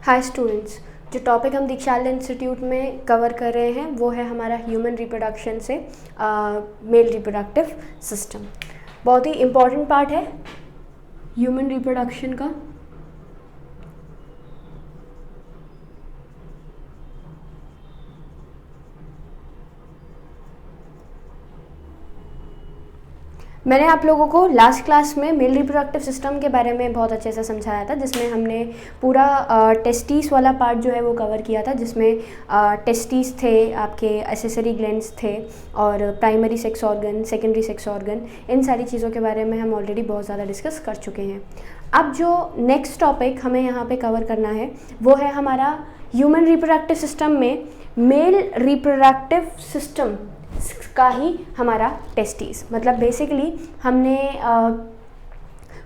Hi students, जो topic हम दीक्षालय institute में कवर कर रहे हैं वो है हमारा ह्यूमन रिप्रोडक्शन से मेल रिप्रोडक्टिव सिस्टम। बहुत ही इम्पॉर्टेंट पार्ट है ह्यूमन रिप्रोडक्शन का। मैंने आप लोगों को लास्ट क्लास में मेल रिप्रोडक्टिव सिस्टम के बारे में बहुत अच्छे से समझाया था, जिसमें हमने पूरा टेस्टिस वाला पार्ट जो है वो कवर किया था, जिसमें टेस्टिस थे, आपके एसेसरी ग्लैंड्स थे और primary sex organ, secondary sex organ, इन सारी चीज़ों के बारे में हम ऑलरेडी बहुत ज़्यादा डिस्कस कर चुके हैं। अब जो नेक्स्ट टॉपिक हमें यहाँ पे कवर करना है वो है हमारा ह्यूमन रिप्रोडक्टिव सिस्टम में मेल रिप्रोडक्टिव सिस्टम का ही हमारा टेस्टिस। मतलब बेसिकली हमने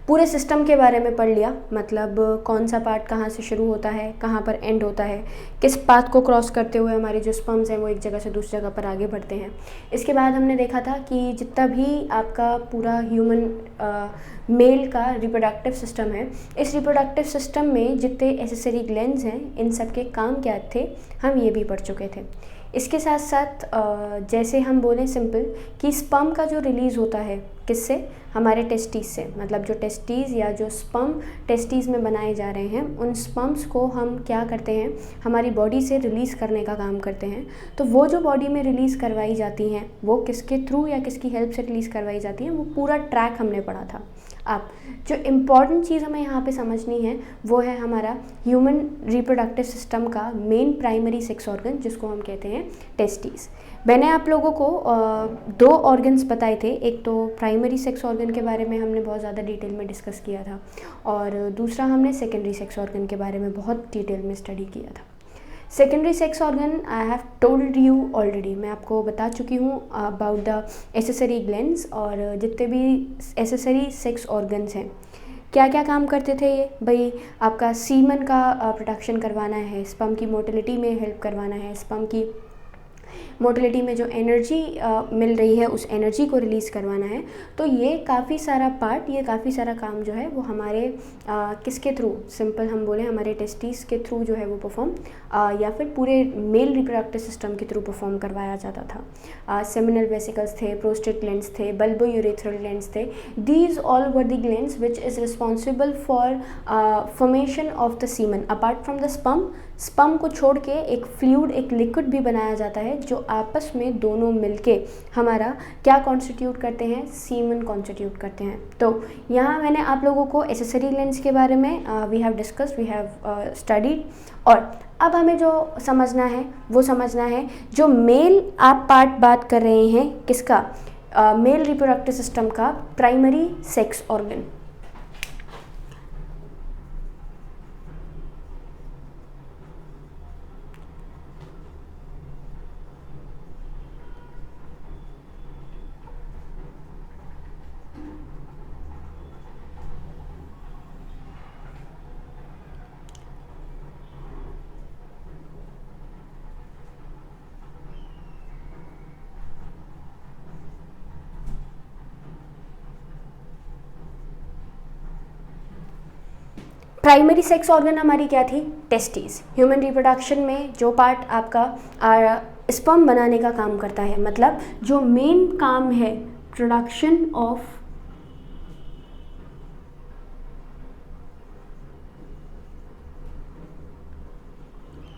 पूरे सिस्टम के बारे में पढ़ लिया, मतलब कौन सा पार्ट कहाँ से शुरू होता है, कहाँ पर एंड होता है, किस पाथ को क्रॉस करते हुए हमारे जो स्पर्म्स हैं वो एक जगह से दूसरी जगह पर आगे बढ़ते हैं। इसके बाद हमने देखा था कि जितना भी आपका पूरा ह्यूमन मेल का रिप्रोडक्टिव सिस्टम है, इस रिप्रोडक्टिव सिस्टम में जितने एसेसरी ग्लैंड्स हैं, इन सब के काम क्या थे हम ये भी पढ़ चुके थे। इसके साथ साथ जैसे हम बोलें सिंपल कि स्पर्म का जो रिलीज़ होता है किससे, हमारे टेस्टिस से, मतलब जो टेस्टिस या जो स्पर्म टेस्टिस में बनाए जा रहे हैं उन स्पर्म्स को हम क्या करते हैं, हमारी बॉडी से रिलीज़ करने का काम करते हैं। तो वो जो बॉडी में रिलीज़ करवाई जाती हैं वो किसके थ्रू या किसकी हेल्प से रिलीज़ करवाई जाती हैं, वो पूरा ट्रैक हमने पढ़ा था। अब जो इम्पॉर्टेंट चीज़ हमें यहाँ पे समझनी है वो है हमारा ह्यूमन रिप्रोडक्टिव सिस्टम का मेन प्राइमरी सेक्स ऑर्गन, जिसको हम कहते हैं टेस्टिस। मैंने आप लोगों को दो ऑर्गन्स बताए थे, एक तो प्राइमरी सेक्स ऑर्गन के बारे में हमने बहुत ज़्यादा डिटेल में डिस्कस किया था और दूसरा हमने सेकेंडरी सेक्स ऑर्गन के बारे में बहुत डिटेल में स्टडी किया था। Secondary sex organ I have told you already, मैं आपको बता चुकी हूँ अबाउट द एसेसरी ग्लैंड्स और जितने भी एसेसरी सेक्स ऑर्गन्स हैं क्या क्या काम करते थे ये। भाई आपका सीमन का प्रोडक्शन करवाना है, स्पर्म की मोटिलिटी में हेल्प करवाना है, स्पर्म की मोटिलिटी में जो एनर्जी मिल रही है उस एनर्जी को रिलीज़ करवाना है। तो ये काफ़ी सारा पार्ट, ये काफ़ी सारा काम जो है वो हमारे किसके थ्रू, सिंपल हम बोले हमारे टेस्टिस के थ्रू जो है वो परफॉर्म या फिर पूरे मेल रिप्रोडक्टिव सिस्टम के थ्रू परफॉर्म करवाया जाता था। सेमिनल वेसिकल्स थे, प्रोस्टेट ग्लैंड्स थे, बल्बो यूरेथ्रल ग्लैंड्स थे। These all were the glands which is responsible for formation of the semen. Apart from the sperm को छोड़ के एक फ्लूइड, एक लिक्विड भी बनाया जाता है जो आपस में दोनों मिलके हमारा क्या कॉन्स्टिट्यूट करते हैं, सीमन कॉन्स्टिट्यूट करते हैं। तो यहाँ मैंने आप लोगों को एसेसरी ग्लैंड्स के बारे में we have discussed, we have studied. और अब हमें जो समझना है वो समझना है जो मेल आप पार्ट बात कर रहे हैं किसका, मेल रिप्रोडक्टिव सिस्टम का primary sex organ. Primary sex organ हमारी क्या थी, टेस्टिस। ह्यूमन रिप्रोडक्शन में जो पार्ट आपका स्पर्म बनाने का काम करता है, मतलब जो मेन काम है प्रोडक्शन ऑफ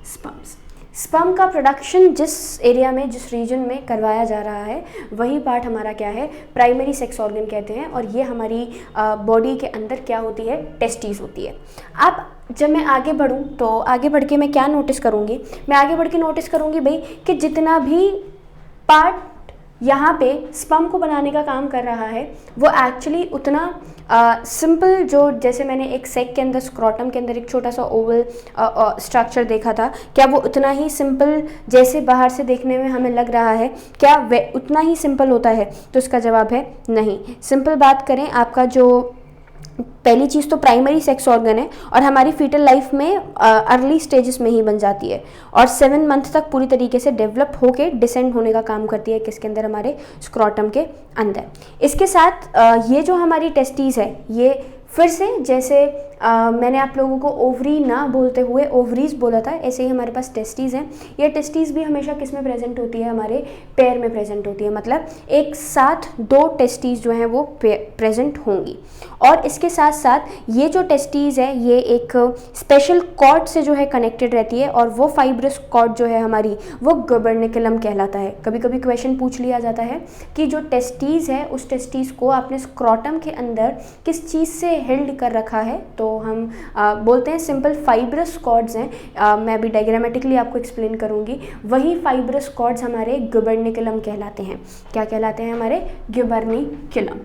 स्पर्म्स। स्पर्म का प्रोडक्शन जिस एरिया में, जिस रीजन में करवाया जा रहा है वही पार्ट हमारा क्या है, प्राइमरी सेक्स ऑर्गन कहते हैं। और ये हमारी बॉडी के अंदर क्या होती है, टेस्टिस होती है। अब जब मैं आगे बढ़ूँ तो आगे बढ़ के मैं क्या नोटिस करूँगी, मैं आगे बढ़ के नोटिस करूँगी भाई कि जितना भी पार्ट यहाँ पे स्पर्म को बनाने का काम कर रहा है वो एक्चुअली उतना सिंपल, जो जैसे मैंने एक सेक के अंदर, स्क्रोटम के अंदर एक छोटा सा ओवल स्ट्रक्चर देखा था, क्या वो उतना ही सिंपल जैसे बाहर से देखने में हमें लग रहा है, क्या वे उतना ही सिंपल होता है? तो इसका जवाब है नहीं। सिंपल बात करें, आपका जो पहली चीज़ तो प्राइमरी सेक्स ऑर्गन है और हमारी फीटल लाइफ में अर्ली स्टेजेस में ही बन जाती है और 7 मंथ तक पूरी तरीके से डेवलप होके डिसेंड होने का काम करती है किसके अंदर, हमारे स्क्रोटम के अंदर। इसके साथ ये जो हमारी टेस्टिस है ये फिर से जैसे मैंने आप लोगों को ओवरी ना बोलते हुए ओवरीज बोला था, ऐसे ही हमारे पास टेस्टीज़ हैं। ये टेस्टीज़ भी हमेशा किस में प्रेजेंट होती है, हमारे पेयर में प्रेजेंट होती है, मतलब एक साथ 2 टेस्टीज़ जो हैं वो प्रेजेंट होंगी। और इसके साथ साथ ये जो टेस्टीज़ है ये एक स्पेशल कॉर्ड से जो है कनेक्टेड रहती है, और वो फाइब्रस कॉर्ड जो है हमारी वो गुबर्निकुलम कहलाता है। कभी कभी क्वेश्चन पूछ लिया जाता है कि जो टेस्टीज़ है उस टेस्टीज़ को आपने स्क्रोटम के अंदर किस चीज़ से हेल्ड कर रखा है, तो हम बोलते हैं सिंपल फाइब्रस कॉर्ड्स हैं। मैं अभी डायग्रामेटिकली आपको एक्सप्लेन करूँगी। वही फाइब्रस कॉर्ड्स हमारे गुबर्निकुलम कहलाते हैं। क्या कहलाते हैं? हमारे गुबर्निकुलम।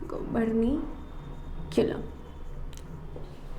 गुबर्निकुलम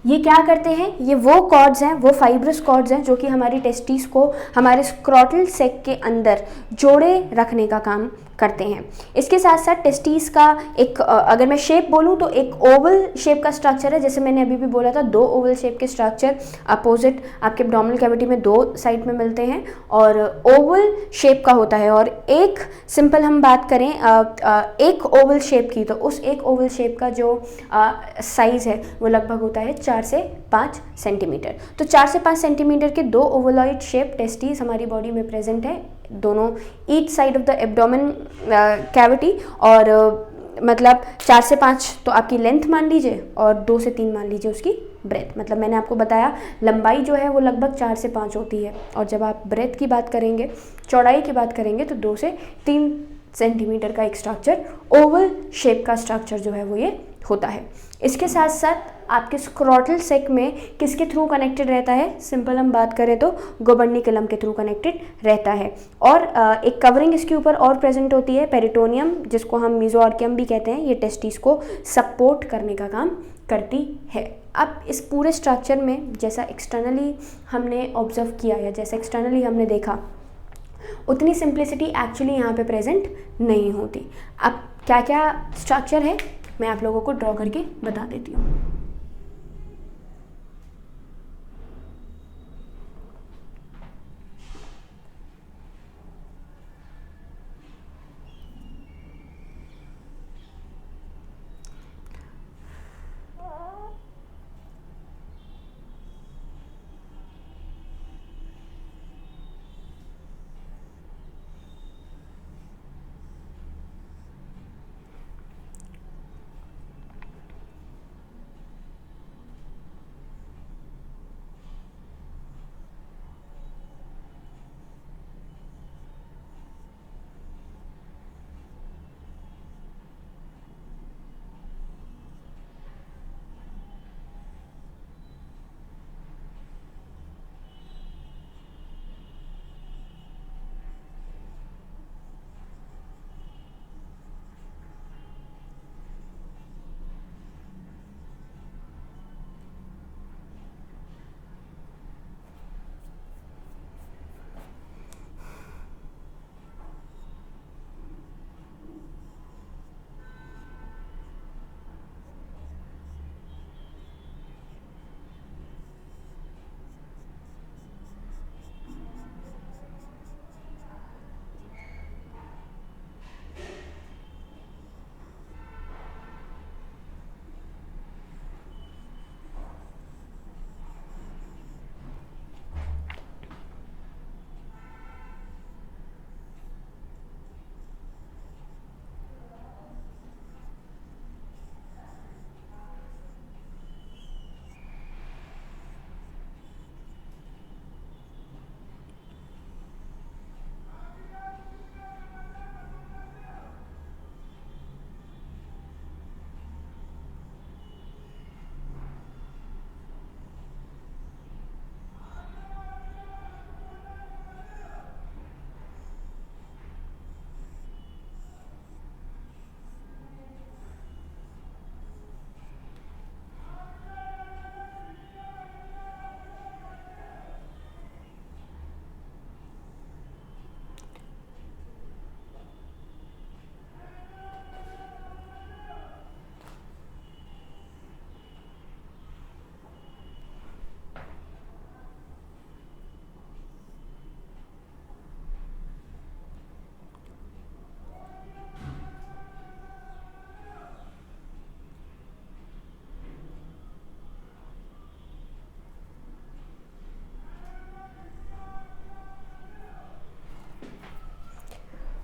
ये क्या करते हैं? ये वो कॉर्ड्स हैं, वो फाइब्रस कॉर्ड्स हैं जो कि हमारी टेस्टिस को हमारे स्क्रोटल सेक के अंदर जोड़े रखने का काम करते हैं। इसके साथ साथ टेस्टिस का एक अगर मैं शेप बोलूँ तो एक ओवल शेप का स्ट्रक्चर है। जैसे मैंने अभी भी बोला था, 2 ओवल शेप के स्ट्रक्चर अपोजिट आपके एब्डोमिनल कैविटी में 2 साइड में मिलते हैं और ओवल शेप का होता है। और एक सिंपल हम बात करें एक ओवल शेप की, तो उस एक ओवल शेप का जो साइज़ है वो लगभग होता है 4 से 5 सेंटीमीटर। तो 4 से 5 सेंटीमीटर के 2 ओवलॉइड शेप टेस्टिस हमारी बॉडी में प्रेजेंट है, दोनों each side of the abdomen cavity. और मतलब 4 से 5 तो आपकी लेंथ मान लीजिए और 2 से 3 मान लीजिए उसकी ब्रेथ। मतलब मैंने आपको बताया लंबाई जो है वो लगभग 4 से 5 होती है, और जब आप ब्रेथ की बात करेंगे, चौड़ाई की बात करेंगे, तो 2 से 3 सेंटीमीटर का एक स्ट्रक्चर, ओवल शेप का स्ट्रक्चर जो है वो ये होता है। इसके साथ साथ आपके स्क्रोटल सेक में किसके थ्रू कनेक्टेड रहता है? सिंपल हम बात करें तो गुबर्निकुलम के थ्रू कनेक्टेड रहता है। और एक कवरिंग इसके ऊपर और प्रेजेंट होती है, पेरिटोनियम, जिसको हम मेसोआर्कियम भी कहते हैं। ये टेस्टिस को सपोर्ट करने का काम करती है। अब इस पूरे स्ट्रक्चर में जैसा एक्सटर्नली हमने ऑब्जर्व किया या जैसा एक्सटर्नली हमने देखा, उतनी सिंप्लिसिटी एक्चुअली यहाँ पे प्रेजेंट नहीं होती। अब क्या क्या स्ट्रक्चर है मैं आप लोगों को ड्रॉ करके बता देती हूँ।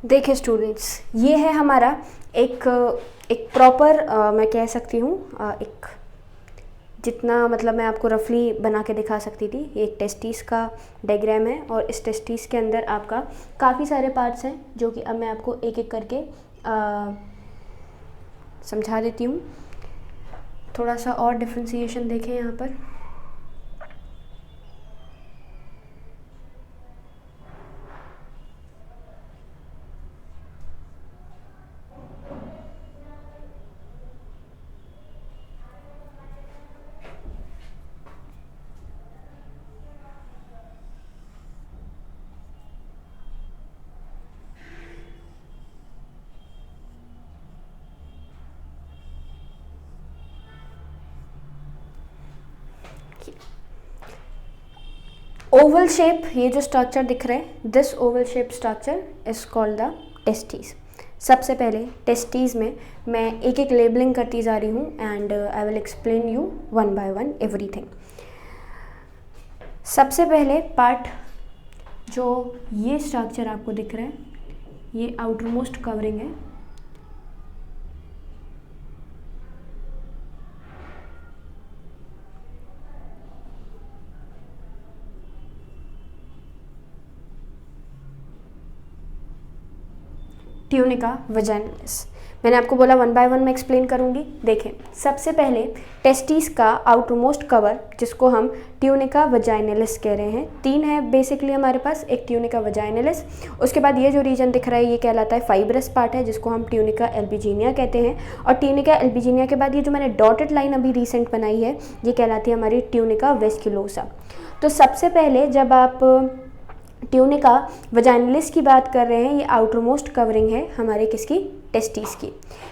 देखिए स्टूडेंट्स, ये है हमारा एक एक प्रॉपर, मैं कह सकती हूँ एक, जितना मतलब मैं आपको रफली बना के दिखा सकती थी, ये एक टेस्टिस का डायग्राम है और इस टेस्टिस के अंदर आपका काफ़ी सारे पार्ट्स हैं जो कि अब मैं आपको एक एक करके समझा देती हूँ। थोड़ा सा और डिफ्रेंसिएशन देखें यहाँ पर। ओवल शेप, ये जो स्ट्रक्चर दिख रहा है, this Oval shape structure is called the testis. सबसे पहले टेस्टिस में मैं एक एक लेबलिंग करती जा रही हूँ and I will explain you one by one everything. सबसे पहले पार्ट, जो ये स्ट्रक्चर आपको दिख रहा है, ये आउटर मोस्ट कवरिंग है। ट्यूनिका वजाइनलिस। मैंने आपको बोला वन बाय वन मैं एक्सप्लेन करूंगी। देखें, सबसे पहले टेस्टिस का आउटर मोस्ट कवर, जिसको हम ट्यूनिका वजाइनलिस कह रहे हैं, तीन है बेसिकली हमारे पास। एक ट्यूनिका वजाइनलिस, उसके बाद ये जो रीजन दिख रहा है ये कहलाता है फाइब्रस पार्ट है, जिसको हम ट्यूनिका एल्बिजीनिया कहते हैं। और ट्यूनिका एल्बिजीनिया के बाद ये जो मैंने डॉटेड लाइन अभी रिसेंट बनाई है, ये कहलाती है हमारी ट्यूनिका वेस्क्यूलोसा। तो सबसे पहले जब आप ट्यूनिका वजाइनलिस की बात कर रहे हैं, ये आउटर मोस्ट कवरिंग है हमारे किसकी, टेस्टिस की।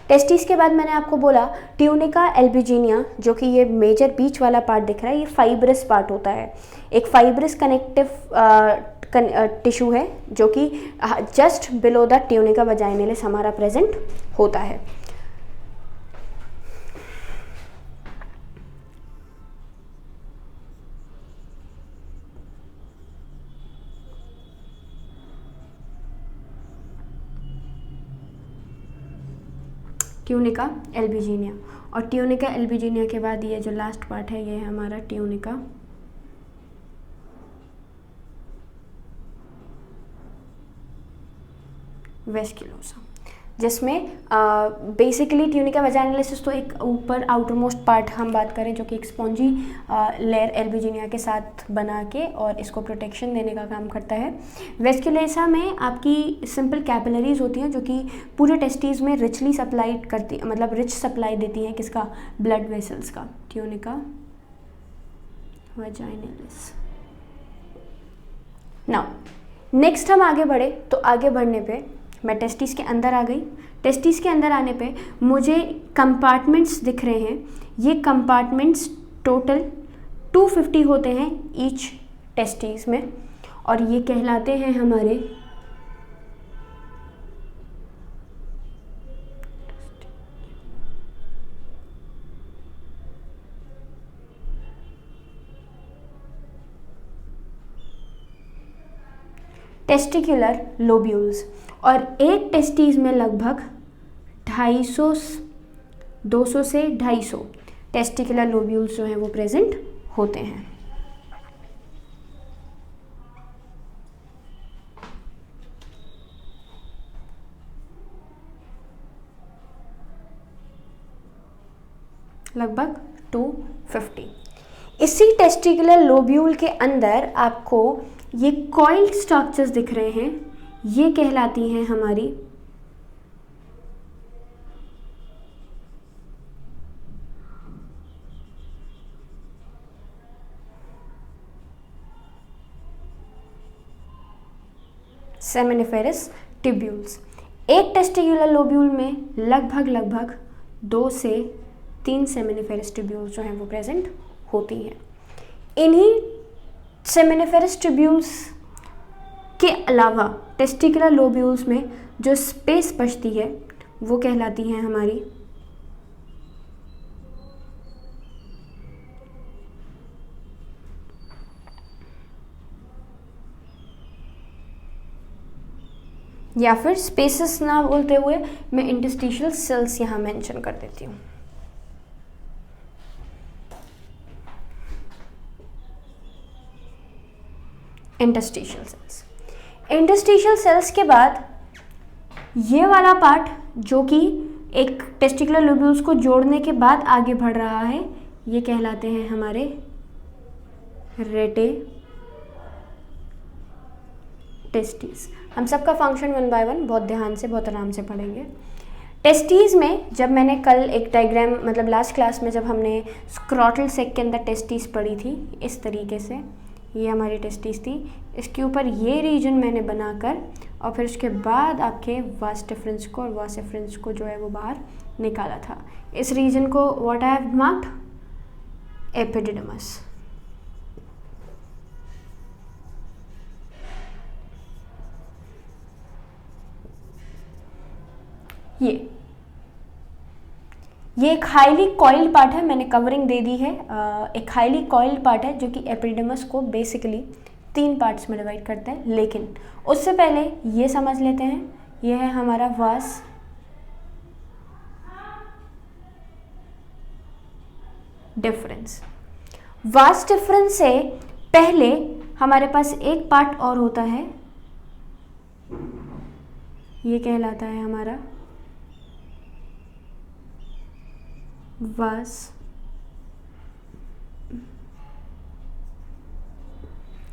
टेस्टिस के बाद मैंने आपको बोला ट्यूनिका एल्बिजीनिया, जो कि ये मेजर बीच वाला पार्ट दिख रहा है, ये फाइब्रस पार्ट होता है। एक फाइब्रस कनेक्टिव टिश्यू है जो कि जस्ट बिलो द ट्यूनिका वजाइनलिस हमारा प्रेजेंट होता है। ट्यूनिका एल्बिजीनिया, और ट्यूनिका एल्बिजीनिया के बाद ये जो लास्ट पार्ट है ये है हमारा ट्यूनिका वेस्क्यूलोसा, जिसमें बेसिकली ट्यूनिका वजाइनलिस तो एक ऊपर आउटर मोस्ट पार्ट हम बात करें, जो कि एक स्पॉन्जी लेयर एल्बिजीनिया के साथ बना के और इसको प्रोटेक्शन देने का काम करता है। वेस्क्यूलोसा में आपकी सिंपल कैपिलरीज होती हैं जो कि पूरे टेस्टिस में रिचली सप्लाई करती, मतलब रिच सप्लाई देती हैं किसका, ब्लड वेसल्स का। ट्यूनिका वजाइनलिस। नाउ नेक्स्ट हम आगे बढ़े, तो आगे बढ़ने पे मैं टेस्टिस के अंदर आ गई। टेस्टिस के अंदर आने पे मुझे कंपार्टमेंट्स दिख रहे हैं। ये कंपार्टमेंट्स टोटल 250 होते हैं ईच टेस्टिस में, और ये कहलाते हैं हमारे टेस्टिकुलर लोब्यूल्स। और एक टेस्टिस में लगभग 200 से 250 टेस्टिकुलर लोब्यूल्स जो हैं वो प्रेजेंट होते हैं। लगभग 250। इसी टेस्टिकुलर लोब्यूल के अंदर आपको ये कॉइल्ड स्ट्रक्चर्स दिख रहे हैं, ये कहलाती हैं हमारी सेमिनिफेरस ट्यूब्यूल्स। एक टेस्टिकुलर लोब्यूल में लगभग 2 से 3 सेमिनिफेरस ट्यूब्यूल्स जो हैं वो प्रेजेंट होती हैं। इन्हीं सेमिनिफेरस ट्यूब्यूल्स के अलावा टेस्टिकुलर लोब्यूल्स में जो स्पेस बचती है वो कहलाती है हमारी या फिर स्पेसेस ना बोलते हुए मैं इंटरस्टिशियल सेल्स यहाँ मेंशन कर देती हूँ। Interstitial cells. इंटरस्टिशियल सेल्स के बाद ये वाला पार्ट जो कि एक टेस्टिकुलर लोब्यूल्स को जोड़ने के बाद आगे बढ़ रहा है, ये कहलाते हैं हमारे रेटे टेस्टीज। हम सबका फंक्शन वन बाय वन बहुत ध्यान से बहुत आराम से पढ़ेंगे। टेस्टीज में जब मैंने कल एक डायग्राम मतलब लास्ट क्लास में जब हमने स्क्रॉटल सेक के अंदर टेस्टीज पढ़ी थी, इस तरीके से ये हमारी टेस्टीज थी, इसके ऊपर ये रीजन मैंने बनाकर और फिर उसके बाद आपके वास डिफरेंस को और वास एफरेंस को जो है वो बाहर निकाला था। इस रीजन को what I have marked epididymis. ये एक हाईली कॉइल्ड पार्ट है, मैंने कवरिंग दे दी है। एक हाईली कॉइल्ड पार्ट है जो कि एपिडिडमस को बेसिकली 3 पार्ट्स में डिवाइड करता है। लेकिन उससे पहले ये समझ लेते हैं, ये है हमारा वास डिफरेंस। वास डिफरेंस से पहले हमारे पास एक पार्ट और होता है, ये कहलाता है हमारा वास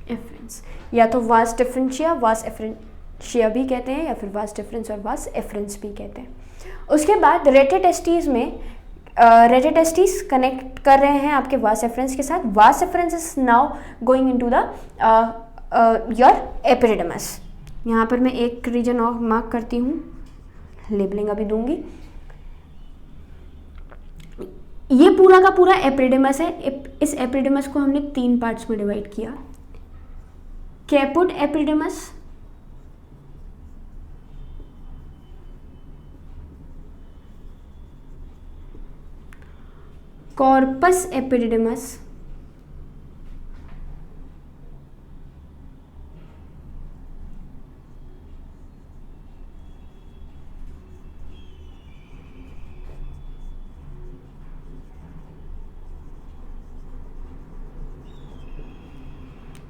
एफरेंस, या तो वास डिफरेंशिया वास एफरेंशिया भी कहते हैं, या फिर वास डिफरेंस और वास एफरेंस भी कहते हैं। उसके बाद रेटेटेस्टीज में रेटेटेस्टीज कनेक्ट कर रहे हैं आपके वास एफरेंस के साथ। Vas deferens is now going into the your epididymis. यहाँ पर मैं एक रीजन और मार्क करती हूँ, लेबलिंग अभी दूंगी। ये पूरा का पूरा एपिडिडमस है। इस एपिडिडमस को हमने 3 पार्ट्स में डिवाइड किया। कैपुट एपिडिडमस, कॉर्पस एपिडिडमस,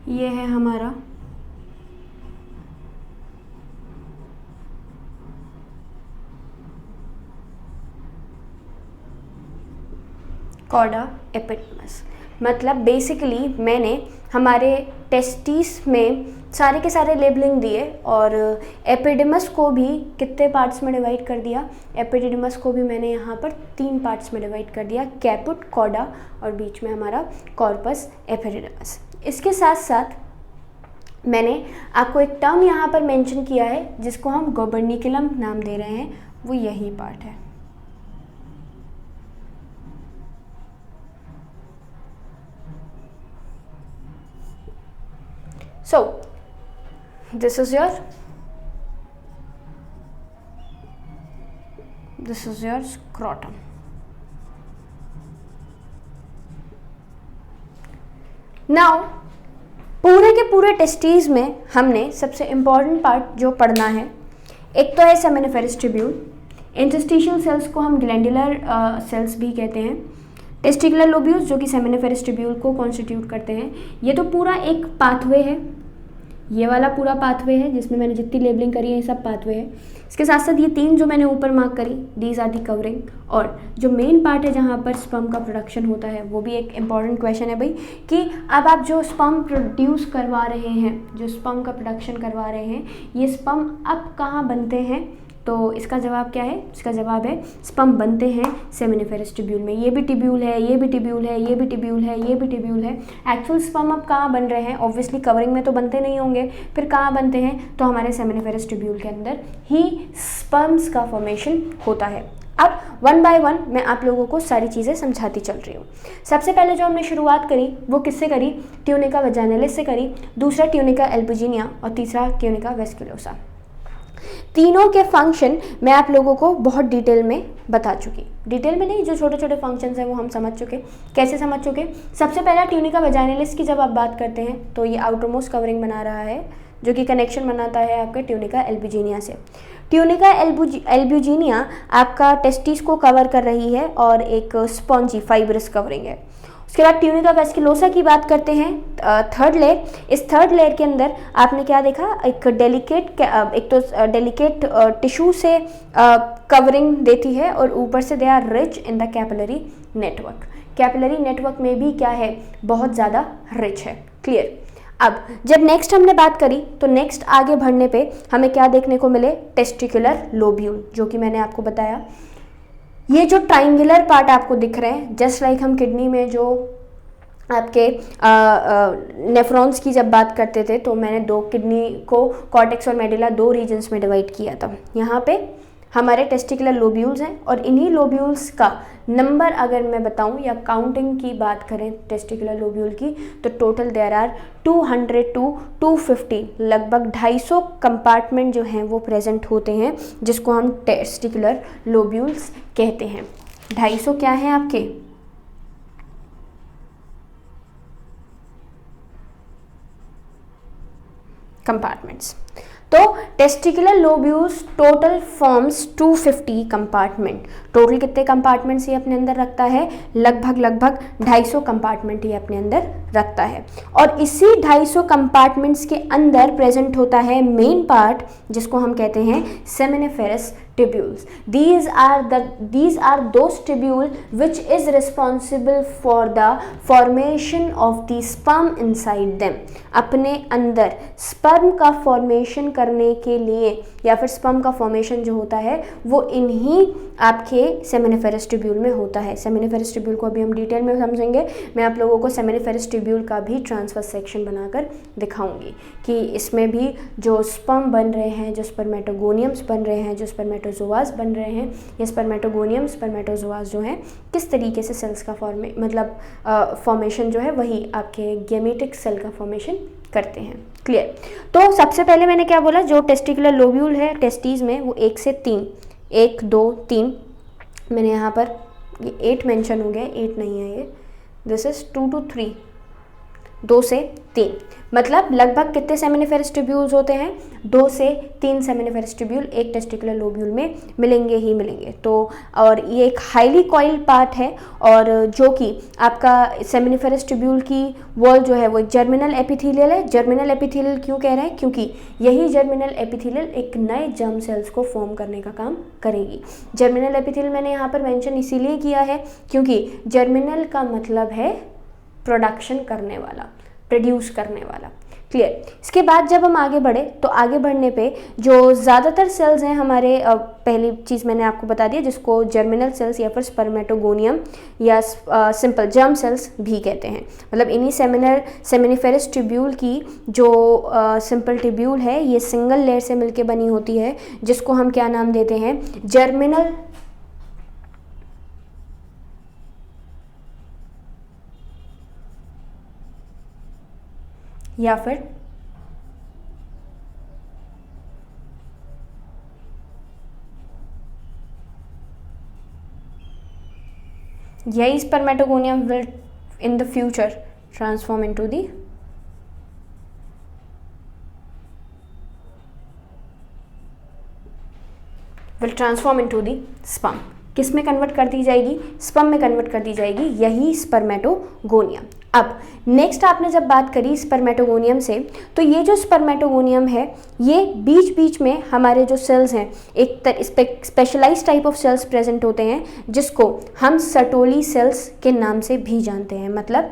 ये है हमारा कॉर्डा एपिडिडमस। मतलब बेसिकली मैंने हमारे टेस्टिस में सारे के सारे लेबलिंग दिए और एपिडिडमस को भी कितने पार्ट्स में डिवाइड कर दिया। एपिडिडमस को भी मैंने यहाँ पर 3 पार्ट्स में डिवाइड कर दिया, कैपुट, कॉर्डा और बीच में हमारा कॉर्पस एपिडिडमस। इसके साथ साथ मैंने आपको एक टर्म यहाँ पर मेंशन किया है जिसको हम गोबर्निकुलम नाम दे रहे हैं, वो यही पार्ट है। So this is your scrotum. Now पूरे के पूरे टेस्टीज में हमने सबसे इम्पॉर्टेंट पार्ट जो पढ़ना है, एक तो है सेमिनिफेरस ट्यूब्यूल। इंटरस्टिशियल सेल्स को हम ग्लैंडुलर सेल्स भी कहते हैं। टेस्टिकुलर लोब्यूल्स जो कि सेमिनिफेरस ट्यूब्यूल को कॉन्स्टिट्यूट करते हैं। ये तो पूरा एक पाथवे है, ये वाला पूरा पाथवे है जिसमें मैंने जितनी लेबलिंग करी है ये सब पाथवे है। इसके साथ साथ ये 3 जो मैंने ऊपर मार्क करी, दीज आर दी कवरिंग। और जो मेन पार्ट है जहाँ पर स्पर्म का प्रोडक्शन होता है, वो भी एक इम्पॉर्टेंट क्वेश्चन है भाई, कि अब आप जो स्पर्म प्रोड्यूस करवा रहे हैं, जो स्पर्म का प्रोडक्शन करवा रहे हैं, ये स्पर्म अब कहाँ बनते हैं? तो इसका जवाब क्या है? इसका जवाब है स्पर्म बनते हैं सेमिनिफेरस ट्यूब्यूल में। ये भी ट्यूब्यूल है, ये भी ट्यूब्यूल है, ये भी ट्यूब्यूल है, ये भी ट्यूब्यूल है। एक्चुअल स्पर्म अब कहाँ बन रहे हैं? ऑब्वियसली कवरिंग में तो बनते नहीं होंगे, फिर कहाँ बनते हैं? तो हमारे सेमिनिफेरस ट्यूब्यूल के अंदर ही स्पर्म्स का फॉर्मेशन होता है। अब 1 बाय 1 मैं आप लोगों को सारी चीज़ें समझाती चल रही हूँ। सबसे पहले जो हमने शुरुआत करी वो किससे करी? ट्यूनिका वजाइनालिस से करी, दूसरा ट्यूनिका एल्बुजिनिया और तीसरा ट्यूनिका वेस्कुलोसा। तीनों के फंक्शन मैं आप लोगों को बहुत डिटेल में बता चुकी। डिटेल में नहीं, जो छोटे छोटे फंक्शंस हैं वो हम समझ चुके। कैसे समझ चुके? सबसे पहला ट्यूनिका वजाइनालिस की जब आप बात करते हैं तो ये आउटरमोस्ट कवरिंग बना रहा है जो कि कनेक्शन बनाता है आपके ट्यूनिका एल्बुजिनिया से। ट्यूनिका एल्बुजिनिया आपका टेस्टिस को कवर कर रही है और एक स्पॉन्जी फाइब्रस कवरिंग है। उसके बाद ट्यूनिका वेस्कुलोसा की बात करते हैं, थर्ड लेयर। इस थर्ड लेयर के अंदर आपने क्या देखा, एक तो डेलिकेट टिश्यू से कवरिंग देती है और ऊपर से they are rich in the capillary network. Capillary network में भी क्या है, बहुत ज़्यादा रिच है। क्लियर। अब जब नेक्स्ट हमने बात करी तो नेक्स्ट आगे बढ़ने पे हमें क्या देखने को मिले, टेस्टिकुलर लोब्यूल, जो कि मैंने आपको बताया ये जो ट्राइंगुलर पार्ट आपको दिख रहे हैं, जस्ट लाइक हम किडनी में जो आपके नेफ्रॉन्स की जब बात करते थे तो मैंने दो किडनी को कॉर्टेक्स और मेडुला दो रीजन्स में डिवाइड किया था। यहाँ पे हमारे टेस्टिकुलर लोब्यूल्स हैं और इन्हीं लोब्यूल्स का नंबर अगर मैं बताऊं या काउंटिंग की बात करें टेस्टिकुलर लोब्यूल की, तो टोटल देयर आर 200 to 250, लगभग 250 कंपार्टमेंट जो हैं वो प्रेजेंट होते हैं, जिसको हम टेस्टिकुलर लोब्यूल्स कहते हैं। 250 क्या हैं आपके, कंपार्टमेंट्स। तो testicular lobules total forms 250 compartment. Total कितने कंपार्टमेंट्स ये अपने अंदर रखता है, लगभग 250 कंपार्टमेंट ये अपने अंदर रखता है। और इसी 250 कंपार्टमेंट्स के अंदर प्रेजेंट होता है मेन पार्ट, जिसको हम कहते हैं seminiferous tubules. These are those tubule which is responsible for the formation of the sperm inside them. अपने अंदर स्पर्म का फॉर्मेशन करने के लिए या फिर स्पर्म का फॉर्मेशन जो होता है वो इन्हीं आपके सेमिनिफेरस ट्यूब्यूल में होता है। सेमिनिफेरस ट्यूब्यूल को अभी हम डिटेल में समझेंगे। मैं आप लोगों को सेमिनिफेरस ट्यूब्यूल का भी ट्रांसवर्स सेक्शन बनाकर दिखाऊंगी कि इसमें भी जो स्पर्म बन रहे हैं, जो स्पर्मेटोगोनियम्स बन रहे हैं, जो स्पर्मेटोजोआस बन रहे हैं, ये स्पर्मेटोगोनियम स्पर्मेटोजोआस जो हैं किस तरीके से सेल्स का फॉर्मेशन जो है वही आपके गेमेटिक सेल का फॉर्मेशन करते हैं। क्लियर। तो सबसे पहले मैंने क्या बोला, जो टेस्टिकुलर लोब्यूल है टेस्टीज में वो 1 से 3, 1 2 3, मैंने यहाँ पर ये 8 मेंशन हो गया, 8 नहीं है ये, दिस इज 2 to 3, 2 से 3, मतलब लगभग कितने सेमिनिफेरस ट्यूब्यूल्स होते हैं, 2 से 3 सेमिनिफेरस ट्यूब्यूल एक टेस्टिकुलर लोब्यूल में मिलेंगे ही मिलेंगे। तो और ये एक हाईली कॉइल्ड पार्ट है और जो कि आपका सेमिनिफेरस ट्यूब्यूल की वॉल जो है वो एक जर्मिनल एपिथेलियल है। जर्मिनल एपिथेलियल क्यों कह रहे हैं, क्योंकि यही जर्मिनल एपिथेलियल एक नए जर्म सेल्स को फॉर्म करने का काम करेगी। जर्मिनल एपिथेलियल मैंने यहाँ पर मेंशन इसीलिए किया है क्योंकि जर्मिनल का मतलब है प्रोडक्शन करने वाला, प्रोड्यूस करने वाला। क्लियर। इसके बाद जब हम आगे बढ़े तो आगे बढ़ने पे जो ज़्यादातर सेल्स हैं हमारे, पहली चीज़ मैंने आपको बता दिया जिसको जर्मिनल सेल्स या फिर स्पर्मेटोगोनियम या सिंपल जर्म सेल्स भी कहते हैं। मतलब इन्हीं सेमिनिफेरस ट्यूब्यूल की जो सिंपल ट्यूब्यूल है ये सिंगल लेयर से मिलके बनी होती है, जिसको हम क्या नाम देते हैं, जर्मिनल या फिर यही spermatogonium will in the future transform into the sperm. किस में कन्वर्ट कर दी जाएगी, स्पर्म में कन्वर्ट कर दी जाएगी, यही स्पर्मेटोगोनियम। अब नेक्स्ट आपने जब बात करी स्पर्मेटोगोनियम से, तो ये जो स्पर्मेटोगोनियम है ये बीच बीच में हमारे जो सेल्स हैं एक specialise type of cells present होते हैं, जिसको हम सर्टोली सेल्स के नाम से भी जानते हैं। मतलब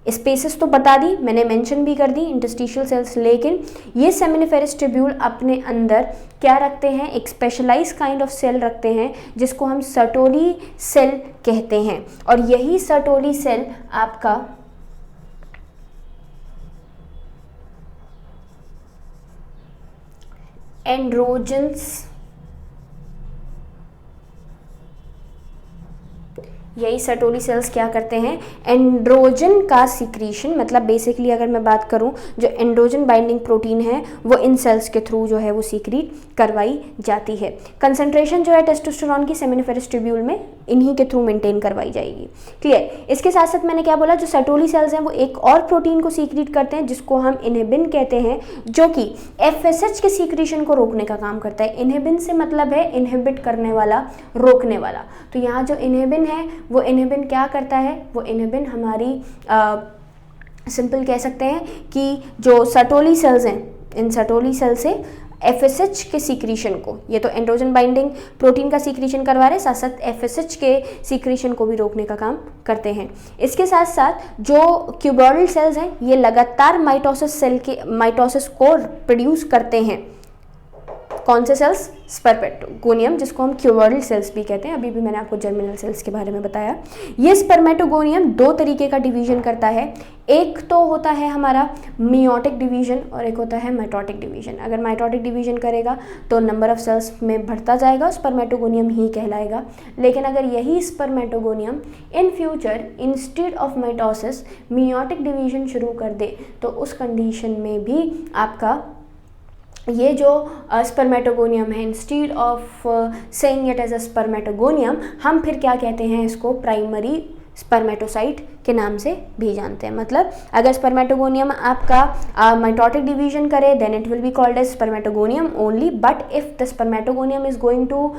स्पेसेस तो बता दी मैंने, मेंशन भी कर दी इंटरस्टिशियल सेल्स, लेकिन ये सेमिनिफेरस ट्यूब्यूल अपने अंदर क्या रखते हैं, एक स्पेशलाइज काइंड ऑफ सेल रखते हैं जिसको हम सर्टोली सेल कहते हैं। और यही सर्टोली सेल आपका यही सर्टोली सेल्स क्या करते हैं, एंड्रोजन का सीक्रीशन, मतलब बेसिकली अगर मैं बात करूं जो एंड्रोजन बाइंडिंग प्रोटीन है वो इन सेल्स के थ्रू जो है वो सीक्रीट करवाई जाती है। कंसंट्रेशन जो है टेस्टोस्टेरोन की सेमिनिफेरस ट्यूब्यूल में इन्हीं के थ्रू मेंटेन करवाई जाएगी। क्लियर। इसके साथ साथ मैंने क्या बोला, जो सर्टोली सेल्स हैं वो एक और प्रोटीन को सीक्रीट करते हैं जिसको हम इनहिबिन कहते हैं, जो कि एफएसएच के सीक्रेशन को रोकने का काम करता है। इनहिबिन से मतलब है इनहिबिट करने वाला, रोकने वाला। तो यहाँ जो इनहिबिन है वो इनहिबिन क्या करता है, वो इनहिबिन हमारी सिंपल कह सकते हैं कि जो सर्टोली सेल्स हैं, इन सर्टोली सेल से एफएसएच के सीक्रेशन को, ये तो एंड्रोजन बाइंडिंग प्रोटीन का सीक्रेशन करवा रहे हैं, साथ साथ एफएसएच के सीक्रेशन को भी रोकने का काम करते हैं। इसके साथ साथ जो क्यूबर्ल सेल्स हैं ये लगातार माइटोसिस को प्रोड्यूस करते हैं। कौन से सेल्स, स्पर्मेटोगोनियम, जिसको हम क्यूबर्ल सेल्स भी कहते हैं। अभी भी मैंने आपको जर्मिनल सेल्स के बारे में बताया। ये स्पर्मेटोगोनियम दो तरीके का डिवीजन करता है, एक तो होता है हमारा मियोटिक डिवीजन और एक होता है माइटोटिक डिवीजन। अगर माइटोटिक डिवीजन करेगा तो नंबर ऑफ सेल्स में बढ़ता जाएगा, स्पर्मेटोगोनियम ही कहलाएगा। लेकिन अगर यही spermatogonium in future instead of mitosis meiotic division शुरू कर दे तो उस कंडीशन में भी आपका ये जो स्पर्मेटोगोनियम है, instead of saying it as a spermatogonium, हम फिर क्या कहते हैं, इसको प्राइमरी स्पर्मेटोसाइट के नाम से भी जानते हैं। मतलब अगर स्पर्मेटोगोनियम आपका माइटोटिक डिवीजन करे then it will be called as spermatogonium only, but if the spermatogonium is going to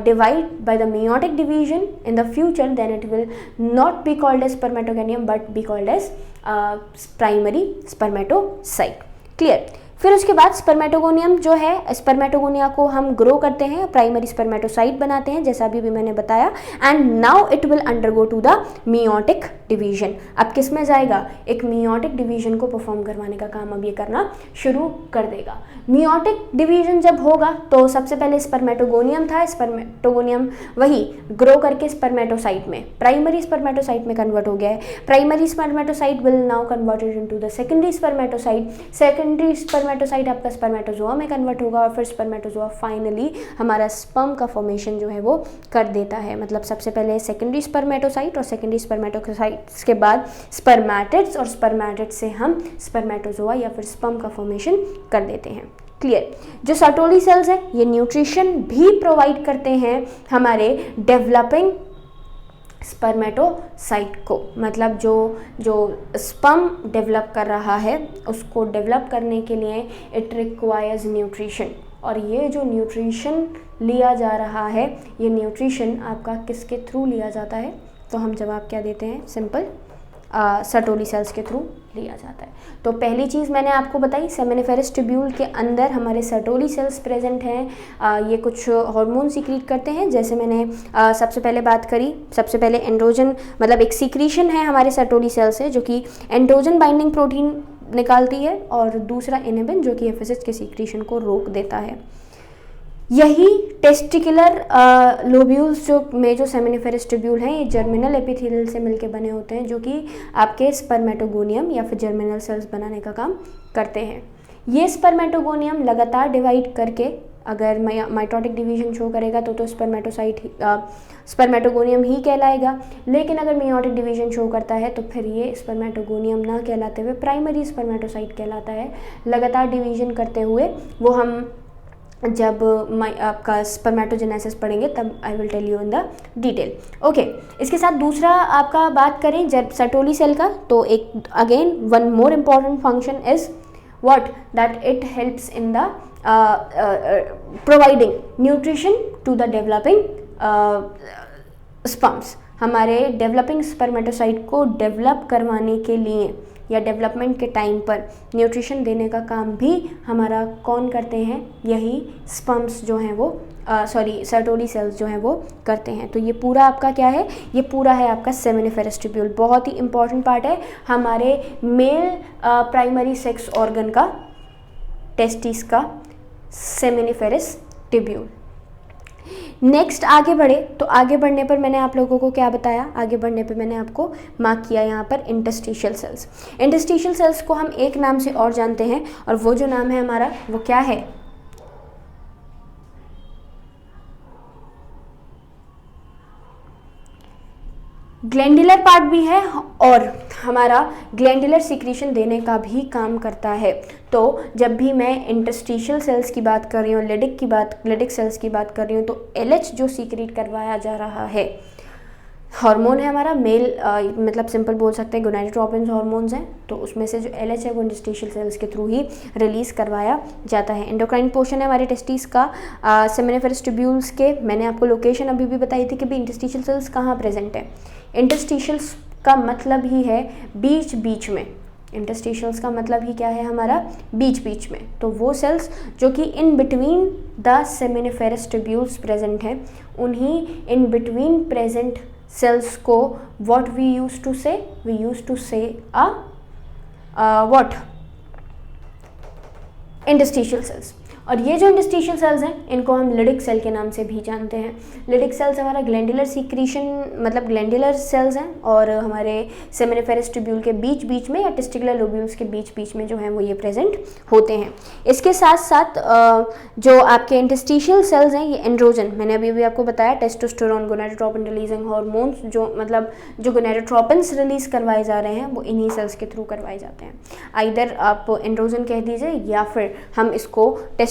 divide by the meiotic division in the future then it will not be called as spermatogonium but be called as primary spermatocyte. Clear. फिर उसके बाद spermatogonium जो है, spermatogonia को हम grow करते हैं, primary spermatocyte बनाते हैं, जैसा अभी भी मैंने बताया। And now it will undergo to the meiotic division. अब किस में जाएगा, एक मियोटिक डिवीजन को परफॉर्म करवाने का काम अब ये करना शुरू कर देगा। मियोटिक डिवीजन जब होगा तो सबसे पहले स्पर्मेटोगोनियम था, स्पर्मेटोगोनियम वही ग्रो करके स्पर्मेटोसाइट में, प्राइमरी स्पर्मेटोसाइट में कन्वर्ट हो गया है। Primary spermatocyte will now converted into the secondary spermatocyte, secondary spermatocyte आपका स्पर्मेटोजोआ में कन्वर्ट होगा और फिर स्पर्मेटोजोआ फाइनली हमारा स्पर्म का फॉर्मेशन जो है वो कर देता है। मतलब सबसे पहले सेकेंडरी स्पर्मेटोसाइट और सेकेंडरी स्पर्मेटोसाइट्स के बाद स्पर्मेटिड्स और स्पर्मेटिड्स से हम स्पर्मेटोजोआ या फिर स्पर्म का फॉर्मेशन कर देते हैं। क्लियर। जो सर्टोली सेल्स हैं ये न्यूट्रिशन भी प्रोवाइड करते हैं हमारे डेवलपिंग स्पर्मेटोसाइट को, मतलब जो स्पर्म डेवलप कर रहा है उसको डेवलप करने के लिए इट रिक्वायर्स न्यूट्रिशन। और ये जो न्यूट्रिशन लिया जा रहा है ये न्यूट्रिशन आपका किसके थ्रू लिया जाता है, तो हम जवाब क्या देते हैं, सिंपल सर्टोली सेल्स के थ्रू लिया जाता है। तो पहली चीज़ मैंने आपको बताई, सेमिनिफेरस ट्यूब्यूल के अंदर हमारे सर्टोली सेल्स प्रेजेंट हैं। ये कुछ हार्मोन सीक्रेट करते हैं, जैसे मैंने सबसे पहले बात करी, सबसे पहले एंड्रोजन, मतलब एक सीक्रेशन है हमारे सर्टोली सेल से जो कि एंड्रोजन बाइंडिंग प्रोटीन निकालती है, और दूसरा इनहिबिन जो कि एफएसएच के सीक्रेशन को रोक देता है। यही टेस्टिकुलर लोब्यूल्स जो सेमिनिफेरस ट्यूब्यूल हैं ये जर्मिनल एपिथेलियल से मिलके बने होते हैं, जो कि आपके स्पर्मेटोगोनियम या फिर जर्मिनल सेल्स बनाने का काम करते हैं। ये स्पर्मेटोगोनियम लगातार डिवाइड करके अगर माइटोटिक डिवीजन शो करेगा तो स्पर्मेटोगोनियम ही कहलाएगा, लेकिन अगर मियोटिक डिवीजन शो करता है तो फिर ये स्पर्मेटोगोनियम ना कहलाते हुए प्राइमरी स्पर्मेटोसाइट कहलाता है। लगातार डिवीजन करते हुए वो हम जब आपका स्पर्मेटोजेनेसिस पढ़ेंगे तब I will tell you in the detail. Okay, इसके साथ दूसरा आपका बात करें जब सर्टोली सेल का, तो एक again one more important function is what, that it helps in the providing nutrition to the developing sperms. हमारे डेवलपिंग स्पर्मेटोसाइट को डेवलप करवाने के लिए या डेवलपमेंट के टाइम पर न्यूट्रिशन देने का काम भी हमारा कौन करते हैं, यही स्पर्म्स जो हैं वो सर्टोली सेल्स जो हैं वो करते हैं। तो ये पूरा आपका क्या है, ये पूरा है आपका सेमिनिफेरस ट्यूब्यूल। बहुत ही इंपॉर्टेंट पार्ट है हमारे मेल प्राइमरी सेक्स ऑर्गन का, टेस्टिस का सेमिनिफेरस ट्यूब्यूल। नेक्स्ट आगे बढ़े, तो आगे बढ़ने पर मैंने आप लोगों को क्या बताया, आगे बढ़ने पर मैंने आपको मार्क किया यहाँ पर इंटरस्टिशियल सेल्स। इंटरस्टिशियल सेल्स को हम एक नाम से और जानते हैं, और वो जो नाम है हमारा वो क्या है, ग्लैंडुलर पार्ट भी है और हमारा ग्लैंडुलर सीक्रेशन देने का भी काम करता है। तो जब भी मैं इंटरस्टिशियल सेल्स की बात कर रही हूँ, लिडिक सेल्स की बात कर रही हूँ, तो एलएच जो सीक्रेट करवाया जा रहा है, हार्मोन है हमारा मेल, मतलब सिंपल बोल सकते हैं गोनाडोट्रोपिन हार्मोन्स हैं, तो उसमें से जो एलएच है वो इंटरस्टिशियल सेल्स के थ्रू ही रिलीज़ करवाया जाता है। एंडोक्राइन पोर्शन है हमारे टेस्टिस का, सेमिनिफेरस ट्यूब्यूल्स के, मैंने आपको लोकेशन अभी भी बताई थी कि भी इंटरस्टिशियल सेल्स कहाँ प्रेजेंट है। इंटरस्टिशियल्स का मतलब ही है बीच बीच में, इंटरस्टिशियल्स का मतलब ही क्या है हमारा, बीच बीच में। तो वो सेल्स जो कि in between the seminiferous tubules present हैं, उन्हीं इन बिटवीन प्रेजेंट cells को what we used to say what interstitial cells। और ये जो इंटरस्टिशियल सेल्स हैं इनको हम लिडिक सेल के नाम से भी जानते हैं। लिडिक सेल्स हमारा ग्लैंडुलर सीक्रेशन मतलब ग्लैंडुलर सेल्स हैं और हमारे सेमिनिफेरस ट्यूब्यूल के बीच बीच में या टेस्टिकुलर लोब्यूल्स के बीच बीच में जो हैं वो ये प्रेजेंट होते हैं। इसके साथ साथ जो आपके इंटरस्टिशियल सेल्स हैं, ये एंड्रोजन, मैंने अभी भी आपको बताया, टेस्टोस्टेरोन गोनाडोट्रोपिन रिलीजिंग हार्मोन्स जो गोनाडोट्रोपिन्स रिलीज करवाए जा रहे हैं वो इन्हीं सेल्स के थ्रू करवाए जाते हैं। आइदर आप एंड्रोजन कह दीजिए या फिर हम इसको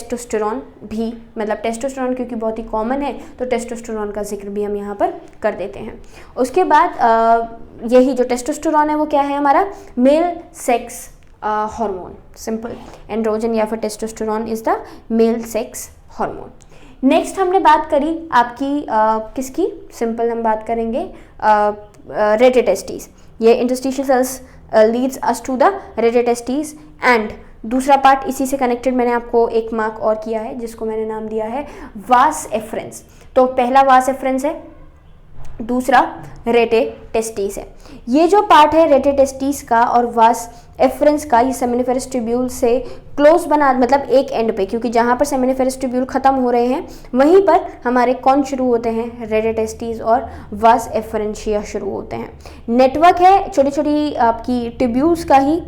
टेस्टोस्टेरोन भी, मतलब टेस्टोस्टेरोन क्योंकि बहुत ही कॉमन है तो टेस्टोस्टेरोन का जिक्र भी हम यहाँ पर कर देते हैं। उसके बाद यही जो टेस्टोस्टेरोन है वो क्या है हमारा, male sex hormone, simple, androgen या फिर testosterone is the male sex hormone. Next हमने बात करी आपकी किसकी, सिंपल हम बात करेंगे रेटिटेस्टिस। ये interstitial cells leads us to the rete testis. And दूसरा पार्ट इसी से कनेक्टेड मैंने आपको एक मार्क और किया है जिसको मैंने नाम दिया है वास एफरेंस। तो पहला वास एफरेंस है, दूसरा रेटिटेस्टिस है। ये जो पार्ट है रेटिटेस्टिस का और वास एफरेंस का, ये सेमिनिफेरस ट्यूब्यूल से क्लोज बना, मतलब एक एंड पे, क्योंकि जहाँ पर सेमिनिफेरस ट्यूब्यूल खत्म हो रहे हैं वहीं पर हमारे कौन शुरू होते हैं, रेटिटेस्टिस और वास एफरेंशिया शुरू होते हैं। नेटवर्क है छोटी छोटी आपकी ट्यूब्यूल्स का ही,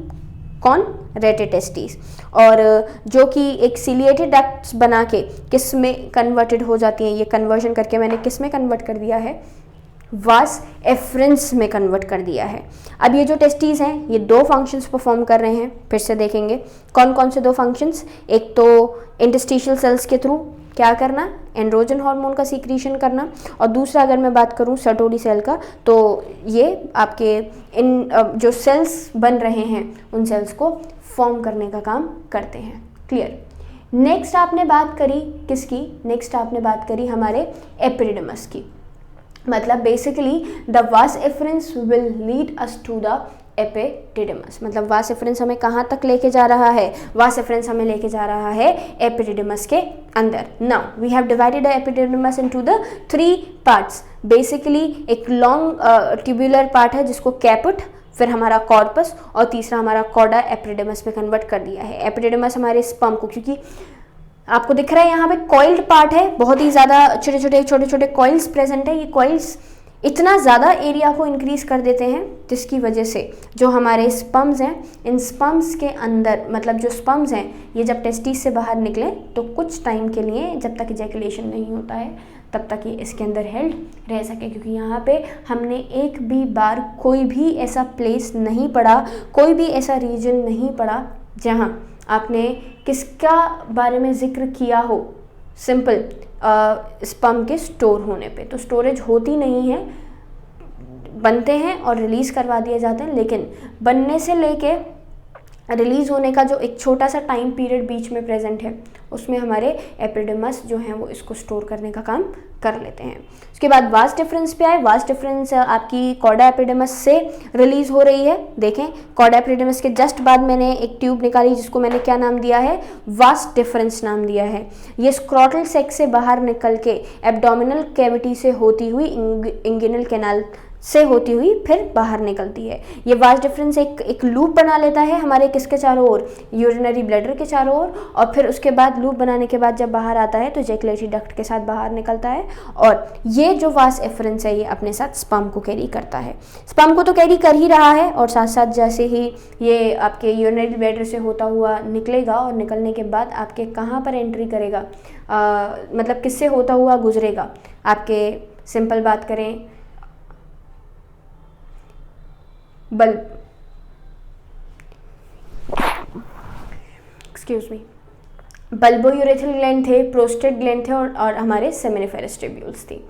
कौन, रेटिटेस्टिस, और जो कि एक सिलिएटेड डक्ट्स बना के किस में कन्वर्टेड हो जाती हैं। ये कन्वर्जन करके मैंने किस में कन्वर्ट कर दिया है, वास एफरेंस में कन्वर्ट कर दिया है। अब ये जो टेस्टिस हैं ये दो फंक्शंस परफॉर्म कर रहे हैं, फिर से देखेंगे कौन कौन से दो फंक्शंस। एक तो इंटरस्टिशियल सेल्स के थ्रू क्या करना, एंड्रोजन हार्मोन का सीक्रेशन करना, और दूसरा अगर मैं बात करूं सर्टोरी सेल का, तो ये आपके इन जो सेल्स बन रहे हैं उन सेल्स को फॉर्म करने का काम करते हैं। क्लियर। नेक्स्ट आपने बात करी किसकी, नेक्स्ट आपने बात करी हमारे एपिडिडमस की। मतलब basically the vas deferens will lead us to the epididymis. मतलब वास एफरेंस हमें कहाँ तक लेके जा रहा है, वास एफरेंस हमें लेके जा रहा है एपिडिडमस के अंदर। Now we have divided the epididymis into the 3 parts. Basically एक लॉन्ग ट्यूबुलर पार्ट है जिसको कैपुट, फिर हमारा कॉर्पस, और तीसरा हमारा कॉर्डा एपिडिडमस में कन्वर्ट कर दिया है। एपिडिडमस हमारे स्पर्म को, क्योंकि आपको दिख रहा है यहाँ पे कॉइल्ड पार्ट है, बहुत ही ज़्यादा छोटे छोटे कॉइल्स प्रेजेंट है। ये कॉइल्स इतना ज़्यादा एरिया को इंक्रीज कर देते हैं जिसकी वजह से जो हमारे स्पर्म्स हैं, इन स्पर्म्स के अंदर, मतलब जो स्पर्म्स हैं ये जब टेस्टिस से बाहर निकले तो कुछ टाइम के लिए, जब तक इजैकुलेशन नहीं होता है तब तक ये इसके अंदर हेल्ड रह सके। क्योंकि यहाँ पे हमने एक भी बार कोई भी ऐसा प्लेस नहीं पढ़ा, कोई भी ऐसा रीजन नहीं पढ़ा जहाँ आपने किसका बारे में जिक्र किया हो, सिंपल स्पर्म के स्टोर होने पे। तो स्टोरेज होती नहीं है, बनते हैं और रिलीज़ करवा दिए जाते हैं, लेकिन बनने से लेके रिलीज़ होने का जो एक छोटा सा टाइम पीरियड बीच में प्रेजेंट है उसमें हमारे एपिडिडमस जो हैं वो इसको स्टोर करने का काम कर लेते हैं। उसके बाद वास डिफरेंस पे आए। वास डिफरेंस आपकी कॉर्डा एपिडिडमस से रिलीज़ हो रही है। देखें कॉर्डा एपिडिडमस के जस्ट बाद मैंने एक ट्यूब निकाली जिसको मैंने क्या नाम दिया है, वास डिफरेंस नाम दिया है। ये स्क्रोटल सेक से बाहर निकल के एब्डोमिनल कैविटी से होती हुई इंगिनल कैनाल से होती हुई फिर बाहर निकलती है। ये वास डिफरेंस एक लूप बना लेता है हमारे किसके चारों ओर, यूरिनरी ब्लैडर के चारों ओर, और फिर उसके बाद लूप बनाने के बाद जब बाहर आता है तो इजैकुलेटरी डक्ट के साथ बाहर निकलता है। और ये जो वास एफरेंस है ये अपने साथ स्पर्म को कैरी करता है। स्पर्म को तो कैरी कर ही रहा है, और साथ साथ जैसे ही ये आपके यूरिनरी ब्लैडर से होता हुआ निकलेगा और निकलने के बाद आपके कहाँ पर एंट्री करेगा, मतलब किससे होता हुआ गुजरेगा, आपके सिंपल बात करें bulb excuse me bulbourethral gland थे, प्रोस्टेट ग्लैंड थे और हमारे सेमिनिफेरस ट्यूब्यूल्स थी,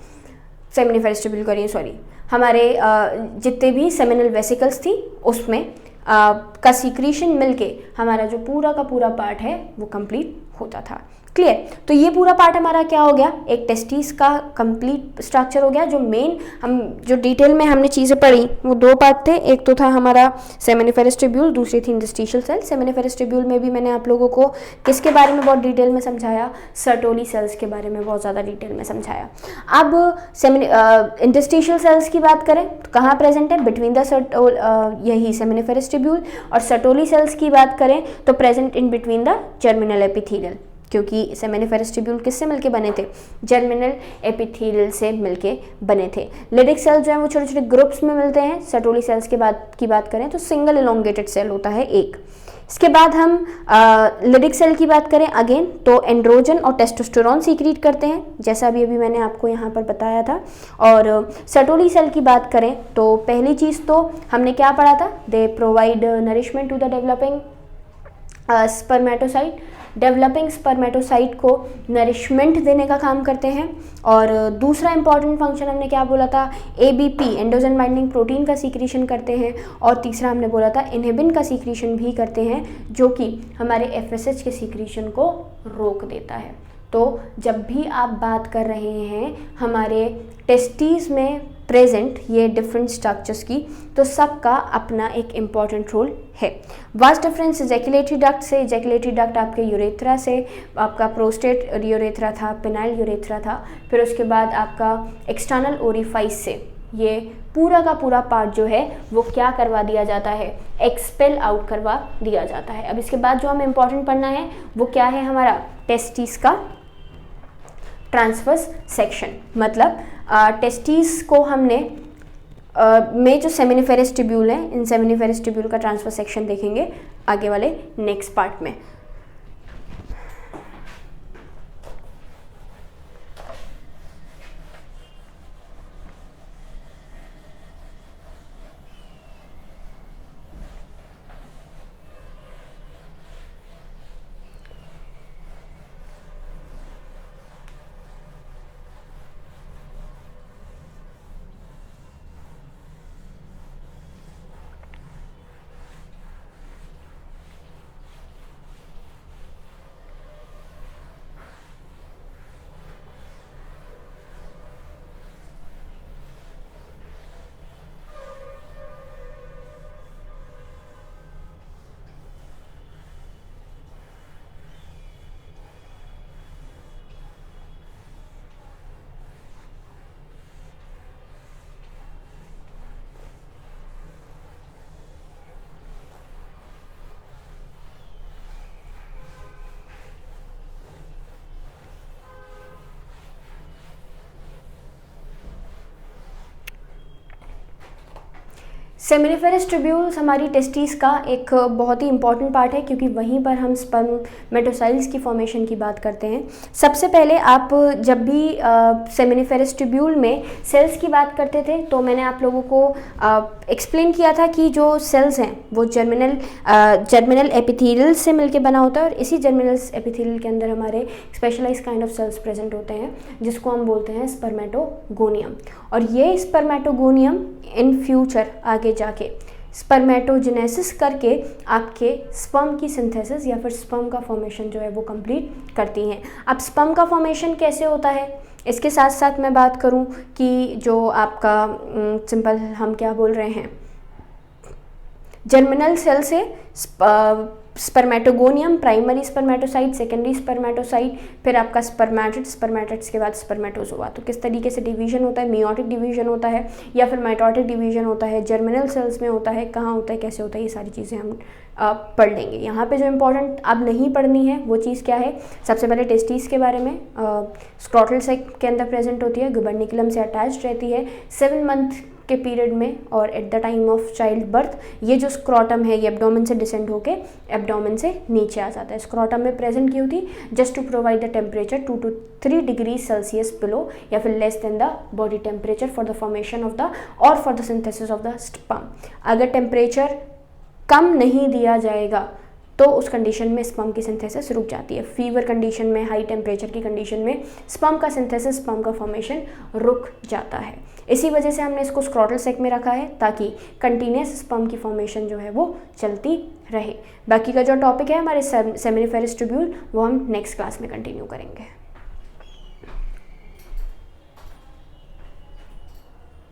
सेमिनिफेरस ट्यूब्यूल करिए सॉरी, हमारे जितने भी सेमिनल वेसिकल्स थी उसमें का सीक्रीशन मिलके हमारा जो पूरा का पूरा पार्ट है वो कंप्लीट होता था। क्लियर? तो ये पूरा पार्ट हमारा क्या हो गया, एक टेस्टिस का कंप्लीट स्ट्रक्चर हो गया। जो मेन हम जो डिटेल में हमने चीज़ें पढ़ी वो दो पार्ट थे, एक तो था हमारा सेमिनिफेरस ट्यूब्यूल, दूसरी थी इंटरस्टिशियल सेल। सेमिनिफेरस ट्यूब्यूल में भी मैंने आप लोगों को किसके बारे में बहुत डिटेल में समझाया, सर्टोली सेल्स के बारे में बहुत ज़्यादा डिटेल में समझाया। अब इंटरस्टिशियल सेल्स की बात करें तो कहाँ प्रेजेंट है, बिटवीन द यही सेमिनिफेरस ट्यूब्यूल, और सर्टोली सेल्स की बात करें तो present in between the germinal epithelial, क्योंकि सेमिनिफेरस ट्यूब्यूल किससे मिलके बने थे, जर्मिनल एपिथेलियल से मिलके बने थे। लिडिक सेल जो है वो छोटे छोटे ग्रुप्स में मिलते हैं। सर्टोली सेल्स की बात करें तो सिंगल इलोंगेटेड सेल होता है एक। इसके बाद हम लिडिक सेल की बात करें अगेन तो एंड्रोजन और टेस्टोस्टेरोन सीक्रेट करते हैं, जैसा अभी मैंने आपको यहाँ पर बताया था। और सर्टोली सेल की बात करें तो पहली चीज़ तो हमने क्या पढ़ा था, they provide nourishment to the developing spermatocyte, developing spermatocyte को नरिशमेंट देने का काम करते हैं। और दूसरा इंपॉर्टेंट फंक्शन हमने क्या बोला था, ABP एंडोजन बाइंडिंग प्रोटीन का सीक्रेशन करते हैं। और तीसरा हमने बोला था इनहिबिन का सीक्रेशन भी करते हैं, जो कि हमारे FSH के सीक्रेशन को रोक देता है। तो जब भी आप बात कर रहे हैं हमारे टेस्टीज में प्रेजेंट ये डिफरेंट स्ट्रक्चर्स की, तो सबका अपना एक इम्पॉर्टेंट रोल है। वास्ट डिफरेंस इजैकुलेटरी डक्ट से, इजैकुलेटरी डक्ट आपके यूरेथ्रा से, आपका प्रोस्टेट यूरेथ्रा था, पेनाइल यूरेथ्रा था, फिर उसके बाद आपका एक्सटर्नल ओरिफाइस से ये पूरा का पूरा पार्ट जो है वो क्या करवा दिया जाता है, एक्सपेल आउट करवा दिया जाता है। अब इसके बाद जो हमें इम्पॉर्टेंट पढ़ना है वो क्या है, हमारा टेस्टिस का ट्रांसवर्स सेक्शन। मतलब टेस्टिस को हमने में जो सेमिनिफेरस ट्यूब्यूल है, इन सेमिनिफेरस ट्यूब्यूल का ट्रांसवर्स सेक्शन देखेंगे आगे वाले नेक्स्ट पार्ट में। सेमिनिफेरस ट्यूब्यूल्स हमारी टेस्टिस का एक बहुत ही इंपॉर्टेंट पार्ट है, क्योंकि वहीं पर हम स्पर्मेटोसाइट्स की फॉर्मेशन की बात करते हैं। सबसे पहले आप जब भी सेमिनिफेरस ट्यूब्यूल में सेल्स की बात करते थे तो मैंने आप लोगों को एक्सप्लेन किया था कि जो सेल्स हैं वो जर्मिनल एपिथेलियल से मिलके बना होता है, और इसी जर्मिनल एपिथेलियल के अंदर हमारे specialise kind of cells present होते हैं जिसको हम बोलते हैं स्पर्मेटोगोनियम। और ये स्पर्मेटोगोनियम इन फ्यूचर आगे जाके स्पर्मेटोजेनेसिस करके आपके स्पर्म की सिंथेसिस या फिर स्पर्म का फॉर्मेशन जो है वो कंप्लीट करती हैं। अब स्पर्म का फॉर्मेशन कैसे होता है, इसके साथ साथ मैं बात करूं कि जो आपका सिंपल हम क्या बोल रहे हैं, जर्मिनल सेल से spermatogonium, primary spermatocyte, secondary spermatocyte, फिर आपका स्पर्मेटिड्स के बाद स्पर्मेटोजोआ। तो किस तरीके से डिवीजन होता है, मियोटिक डिवीजन होता है या फिर माइटोटिक डिवीजन होता है, जर्मिनल सेल्स में होता है, कहाँ होता है, कैसे होता है, ये सारी चीज़ें हम पढ़ लेंगे। यहाँ पे जो इम्पोर्टेंट अब नहीं पढ़नी है वो चीज़ क्या है, सबसे पहले टेस्टिस के बारे में। स्क्रोटल सैक के अंदर प्रेजेंट होती है, गुबर्निकुलम से अटैच्ड रहती है, 7 मंथ के पीरियड में और at the time of child birth ये जो स्क्रॉटम है ये एब्डोमेन से डिसेंड होके एब्डोमेन से नीचे आ जाता है। स्क्रॉटम में प्रेजेंट क्यों थी? Just to provide the temperature 2 to 3 degree Celsius below या फिर less than the body temperature for the formation of the और for the synthesis of the sperm. अगर टेम्परेचर कम नहीं दिया जाएगा तो उस कंडीशन में स्पर्म की सिंथेसिस रुक जाती है। फीवर कंडीशन में, हाई टेम्परेचर की कंडीशन में स्पर्म का सिंथेसिस, स्पर्म का फॉर्मेशन रुक जाता है। इसी वजह से हमने इसको स्क्रॉटल सैक में रखा है ताकि कंटिन्यूस स्पर्म की फॉर्मेशन जो है वो चलती रहे। बाकी का जो टॉपिक है हमारे सेमिनिफेरस ट्यूब्यूल वो हम नेक्स्ट क्लास में कंटिन्यू करेंगे।